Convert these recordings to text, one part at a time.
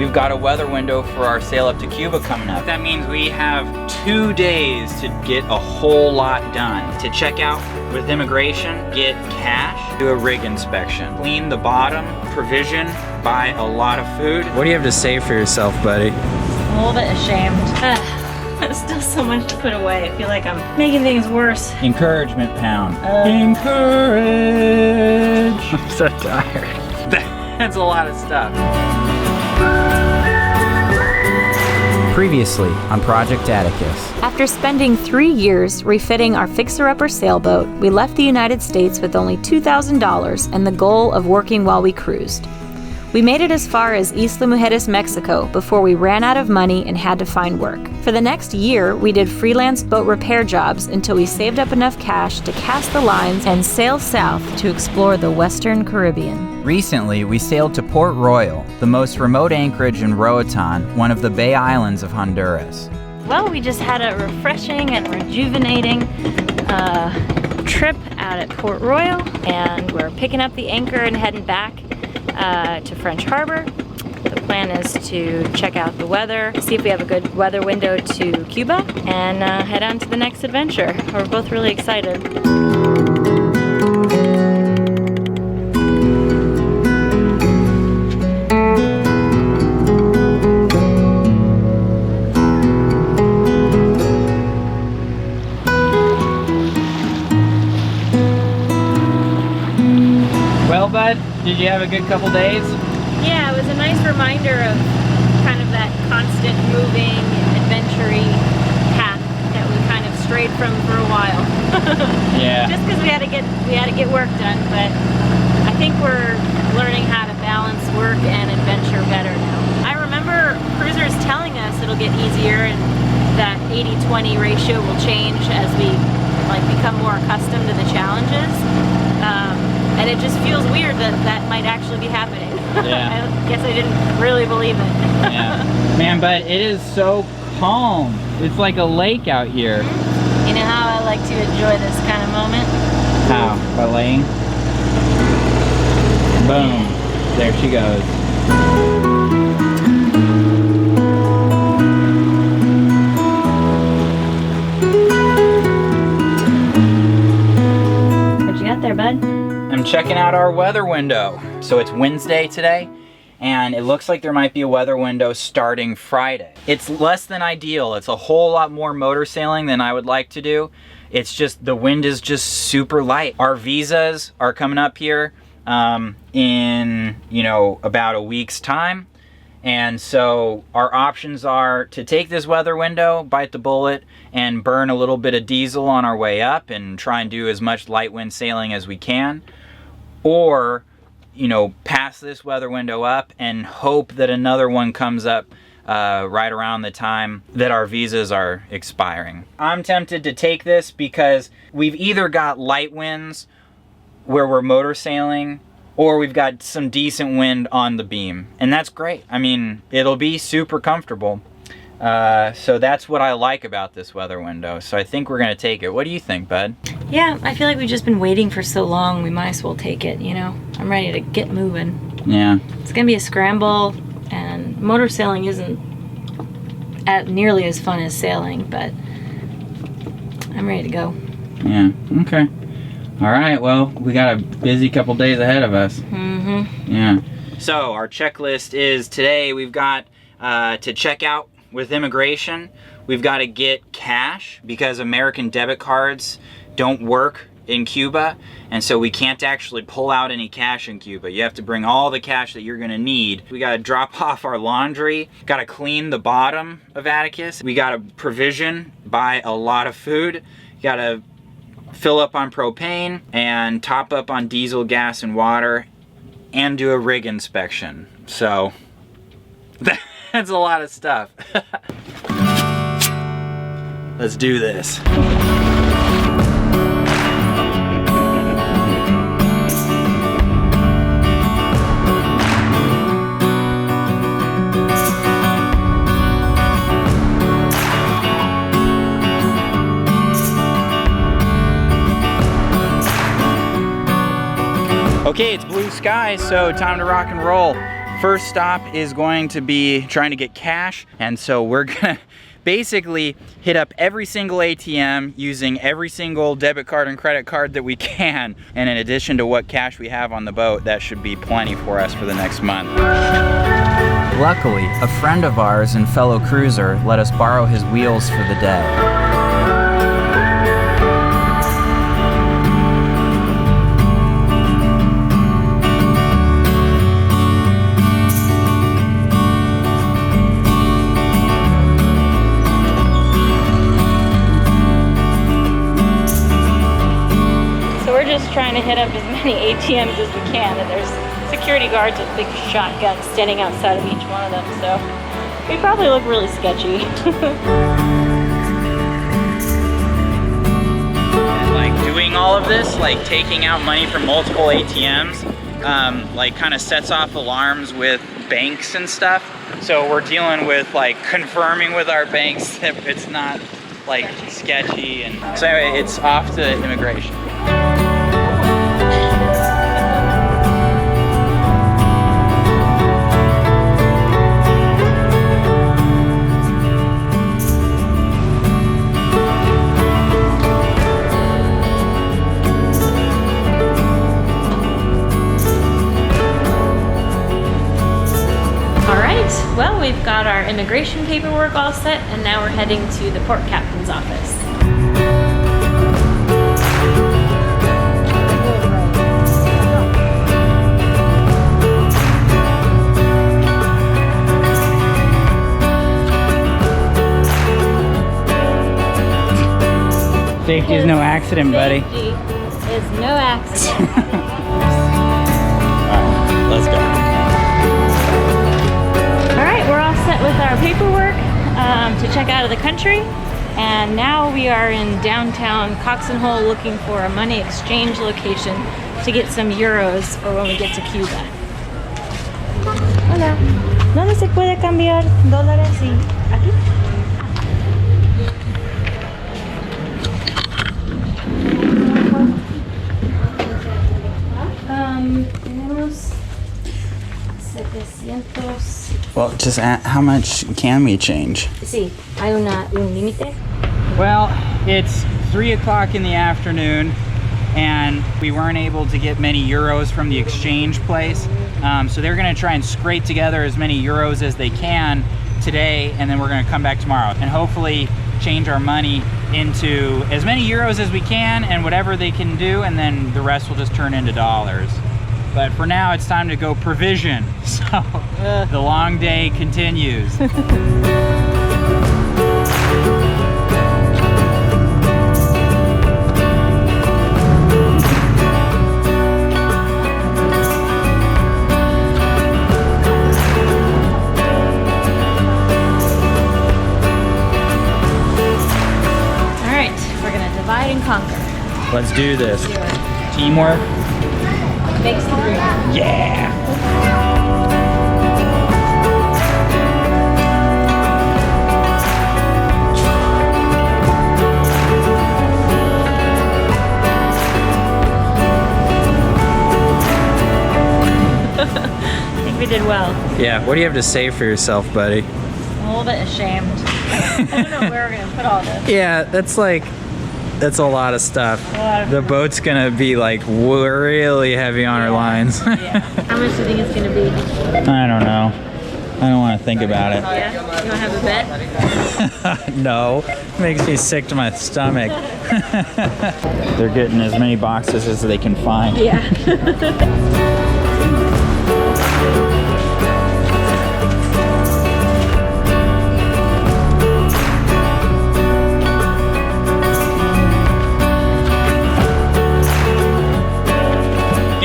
we've got a weather window for our sail up to Cuba coming up. That means we have 2 days to get a whole lot done. To check out with immigration, get cash, do a rig inspection, clean the bottom, provision, buy a lot of food. What do you have to say for yourself, buddy? I'm a little bit ashamed. There's still so much to put away. I feel like I'm making things worse. Encouragement pound. Encourage. I'm so tired. That's a lot of stuff. Previously on Project Atticus. After spending 3 years refitting our fixer-upper sailboat, we left the United States with only $2,000 and the goal of working while we cruised. We made it as far as Isla Mujeres, Mexico, before we ran out of money and had to find work. For the next year, we did freelance boat repair jobs until we saved up enough cash to cast the lines and sail south to explore the Western Caribbean. Recently, we sailed to Port Royal, the most remote anchorage in Roatan, one of the Bay Islands of Honduras. Well, we just had a refreshing and rejuvenating trip out at Port Royal, and we're picking up the anchor and heading back to French Harbor. The plan is to check out the weather, see if we have a good weather window to Cuba, and head on to the next adventure. We're both really excited. Well, bud, did you have a good couple days? Yeah, it was a nice reminder of kind of that constant moving, adventure-y path that we kind of strayed from for a while. Yeah. Just because we had to get work done, but I think we're learning how to balance work and adventure better now. I remember cruisers telling us it'll get easier and that 80-20 ratio will change as we become more accustomed to the challenges. And it just feels weird that that might actually be happening. Yeah. I guess I didn't really believe it. Yeah. Man, but it is so calm. It's like a lake out here. You know how I like to enjoy this kind of moment? How? By laying? Boom. There she goes. What you got there, bud? I'm checking out our weather window. So it's Wednesday today, and it looks like there might be a weather window starting Friday. It's less than ideal. It's a whole lot more motor sailing than I would like to do. It's just, the wind is just super light. Our visas are coming up here in, about a week's time. And so our options are to take this weather window, bite the bullet, and burn a little bit of diesel on our way up and try and do as much light wind sailing as we can. Or, pass this weather window up and hope that another one comes up right around the time that our visas are expiring. I'm tempted to take this because we've either got light winds where we're motor sailing, or we've got some decent wind on the beam. And that's great. I mean, it'll be super comfortable. So that's what I like about this weather window. So I think we're gonna take it. What do you think, bud? Yeah, I feel like we've just been waiting for so long, we might as well take it, I'm ready to get moving. Yeah. It's gonna be a scramble, and motor sailing isn't nearly as fun as sailing, but I'm ready to go. Yeah, okay. All right, well, we got a busy couple days ahead of us. Mm-hmm. Yeah. So our checklist is today we've got to check out with immigration. We've got to get cash because American debit cards don't work in Cuba, and so we can't actually pull out any cash in Cuba. You have to bring all the cash that you're gonna need. We gotta drop off our laundry, gotta clean the bottom of Atticus, we gotta provision, buy a lot of food, gotta fill up on propane and top up on diesel, gas, and water, and do a rig inspection. So that's a lot of stuff. Let's do this. Okay, it's blue skies, so time to rock and roll. First stop is going to be trying to get cash, and so we're gonna basically hit up every single ATM using every single debit card and credit card that we can. And in addition to what cash we have on the boat, that should be plenty for us for the next month. Luckily, a friend of ours and fellow cruiser let us borrow his wheels for the day. Trying to hit up as many ATMs as we can, and there's security guards with big shotguns standing outside of each one of them, so we probably look really sketchy. Like doing all of this, like taking out money from multiple ATMs, like kind of sets off alarms with banks and stuff. So we're dealing with like confirming with our banks that it's not like sketchy, and so anyway, it's off to immigration. Well, we've got our immigration paperwork all set, and now we're heading to the port captain's office. Safety is no accident, buddy. Safety is no accident. Alright, let's go. We're all set with our paperwork to check out of the country, and now we are in downtown Cox and Hole looking for a money exchange location to get some euros for when we get to Cuba. Hola, ¿dónde se puede cambiar dólares y aquí? Tenemos 700. Well, just how much can we change? Sí, hay un límite. Well, it's 3 o'clock in the afternoon, and we weren't able to get many euros from the exchange place. So they're gonna try and scrape together as many euros as they can today, and then we're gonna come back tomorrow and hopefully change our money into as many euros as we can and whatever they can do, and then the rest will just turn into dollars. But for now, it's time to go provision. So the long day continues. All right, we're gonna divide and conquer. Let's do this. Teamwork. Makes the dream. Yeah! I think we did well. Yeah, what do you have to say for yourself, buddy? I'm a little bit ashamed. I don't know where we're gonna put all this. Yeah, that's a lot of stuff. The boat's gonna be like really heavy on our lines. Yeah. How much do you think it's gonna be? I don't know. I don't want to think about it. Yeah? You wanna have a bet? No, makes me sick to my stomach. They're getting as many boxes as they can find. Yeah.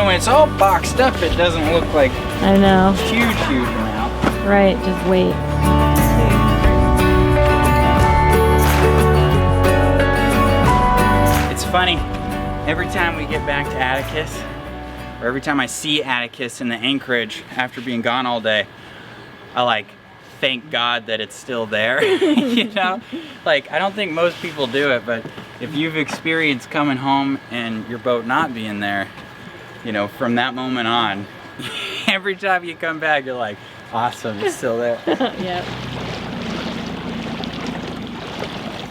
When it's all boxed up, it doesn't look like I know. huge amount. Right, just wait. It's funny, every time we get back to Atticus, or every time I see Atticus in the anchorage after being gone all day, I like thank God that it's still there. You know, like I don't think most people do it, but if you've experienced coming home and your boat not being there, you know, from that moment on, Every time you come back, you're like, awesome, it's still there. Yep.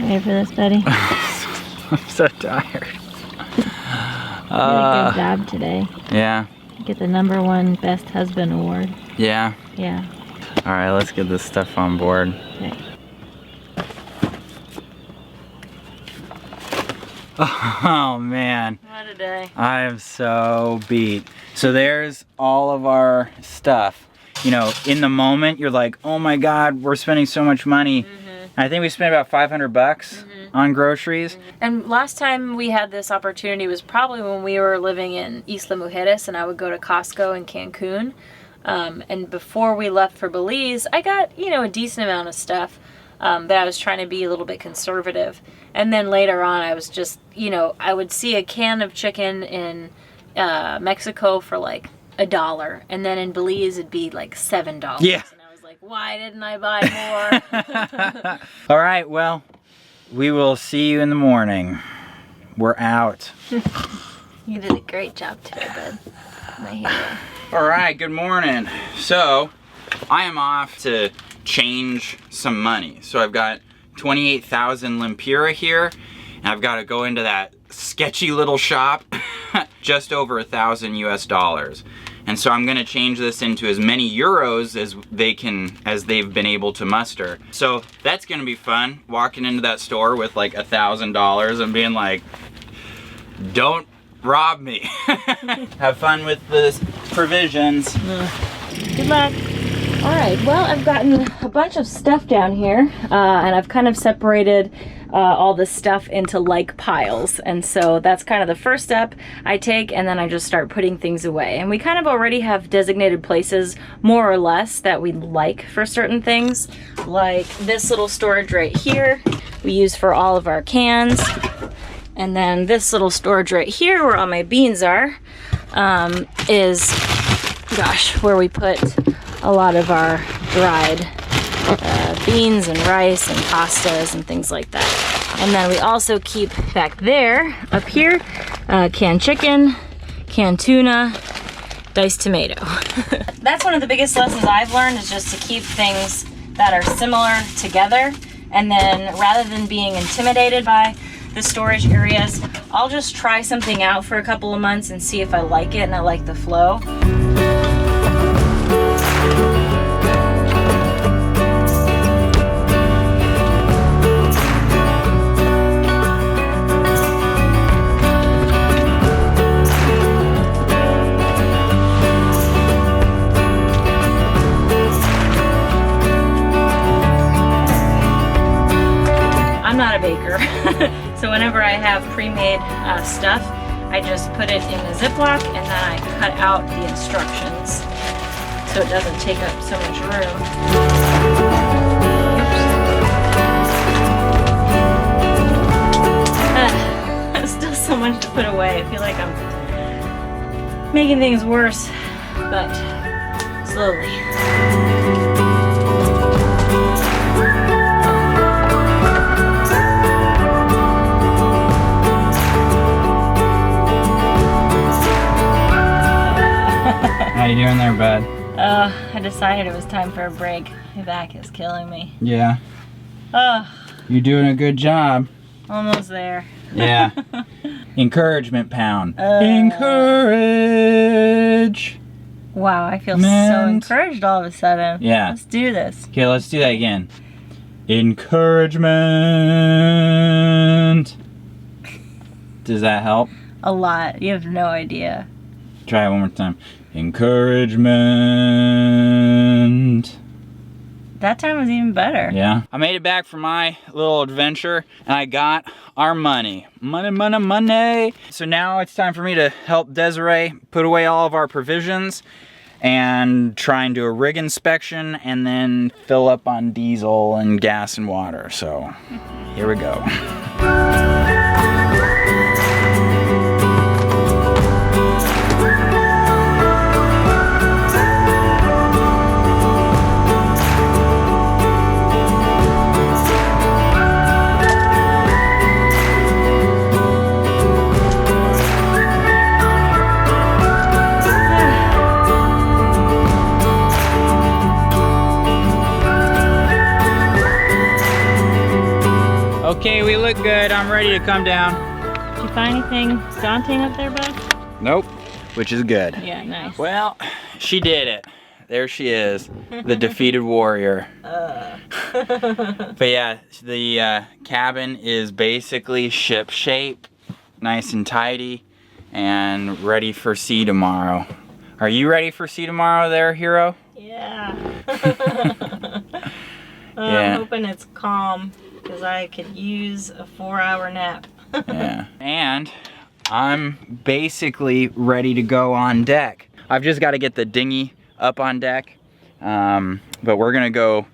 Ready for this, buddy? I'm so tired. You did a good job today. Yeah. Get the #1 Best Husband Award. Yeah. Yeah. All right, let's get this stuff on board. Okay. Oh man. What a day. I am so beat. So there's all of our stuff. You know, in the moment, you're like, oh my God, we're spending so much money. I think we spent about 500 bucks on groceries. And last time we had this opportunity was probably when we were living in Isla Mujeres, and I would go to Costco in Cancun. And before we left for Belize, I got, you know, a decent amount of stuff that I was trying to be a little bit conservative. And then later on, I was just, you know, I would see a can of chicken in Mexico for like $1, and then in Belize it'd be like $7. Yeah. And I was like, why didn't I buy more? All right, well, we will see you in the morning. We're out. You did a great job today, bud. My hero. All right, good morning. So, I am off to change some money. So I've got 28,000 Lempira here, and I've got to go into that sketchy little shop, just over 1,000 US dollars. And so I'm gonna change this into as many euros as they've been able to muster. So that's gonna be fun, walking into that store with like $1,000 and being like, don't rob me. Have fun with the provisions. Good luck. All right, well, I've gotten a bunch of stuff down here, and I've kind of separated all this stuff into like piles. And so that's kind of the first step I take, and then I just start putting things away. And we kind of already have designated places, more or less, that we like for certain things. Like this little storage right here, we use for all of our cans. And then this little storage right here, where all my beans are, is, gosh, where we put a lot of our dried beans and rice and pastas and things like that. And then we also keep back there, up here, canned chicken, canned tuna, diced tomato. That's one of the biggest lessons I've learned, is just to keep things that are similar together. And then rather than being intimidated by the storage areas, I'll just try something out for a couple of months and see if I like it and I like the flow. I'm not a baker, so whenever I have pre-made stuff, I just put it in a Ziploc and then I cut out the instructions so it doesn't take up so much room. There's still so much to put away. I feel like I'm making things worse, but slowly. How you doing there, bud? I decided it was time for a break. My back is killing me. Yeah. Oh, You're doing a good job. almost there. Yeah. Encouragement pound. Encourage. Wow, I feel so Meant. encouraged all of a sudden. Yeah. Let's do this. Okay, let's do that again. Encouragement. Does that help? A lot. You have no idea. Try it one more time. Encouragement. That time was even better. Yeah. I made it back from my little adventure and I got our money. Money, money, money. So now it's time for me to help Desiree put away all of our provisions and try and do a rig inspection and then fill up on diesel and gas and water. So here we go. Okay, we look good. I'm ready to come down. Did you find anything daunting up there, bud? Nope, which is good. Yeah, nice. Well, she did it. There she is, the defeated warrior. But yeah, the cabin is basically ship shape, nice and tidy, and ready for sea tomorrow. Are you ready for sea tomorrow there, hero? Yeah. Yeah. I'm hoping it's calm, because I could use a 4-hour nap. Yeah. And I'm basically ready to go on deck. I've just got to get the dinghy up on deck. But we're gonna go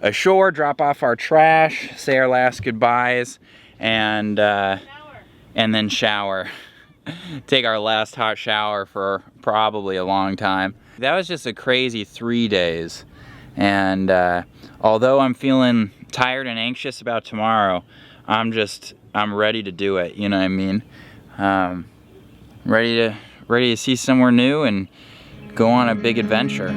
ashore, drop off our trash, say our last goodbyes, and then shower. Take our last hot shower for probably a long time. That was just a crazy 3 days. And although I'm feeling tired and anxious about tomorrow, I'm ready to do it, you know what I mean? Ready to see somewhere new and go on a big adventure.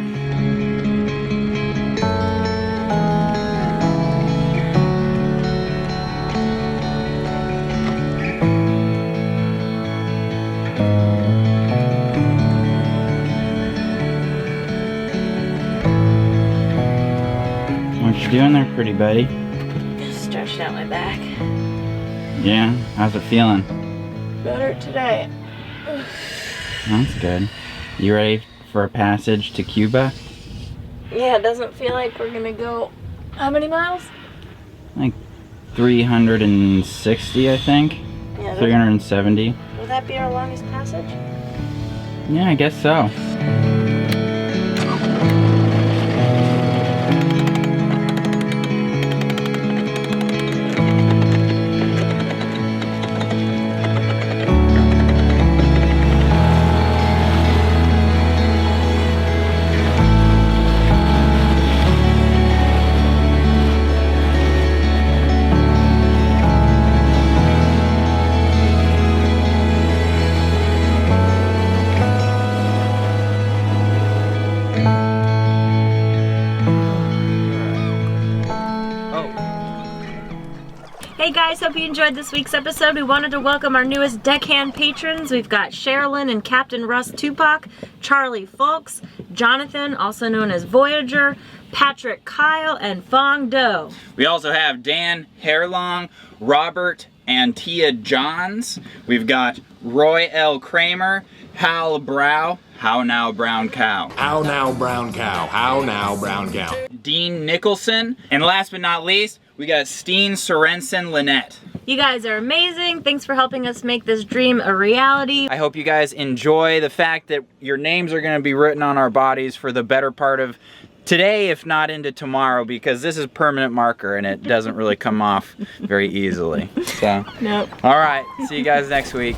What you doing there, pretty buddy? Just stretched out my back. Yeah, how's it feeling? Better today. That's good. You ready for a passage to Cuba? Yeah, it doesn't feel like we're gonna go. How many miles? Like 360, I think. Yeah, 370. will that be our longest passage? Yeah, I guess so. Hey guys, hope you enjoyed this week's episode. We wanted to welcome our newest deckhand patrons. We've got Sherilyn and Captain Russ Tupac, Charlie Folks, Jonathan, also known as Voyager, Patrick Kyle, and Fong Do. We also have Dan Hairlong, Robert and Tia Johns. We've got Roy L. Kramer, Hal Brow, How Now Brown Cow. How now, brown cow? How now, brown cow? Dean Nicholson, and last but not least, we got Steen Sorensen Lynette. You guys are amazing. Thanks for helping us make this dream a reality. I hope you guys enjoy the fact that your names are going to be written on our bodies for the better part of today, if not into tomorrow, because this is permanent marker and it doesn't really come off very easily. So, Nope. all right, see you guys next week.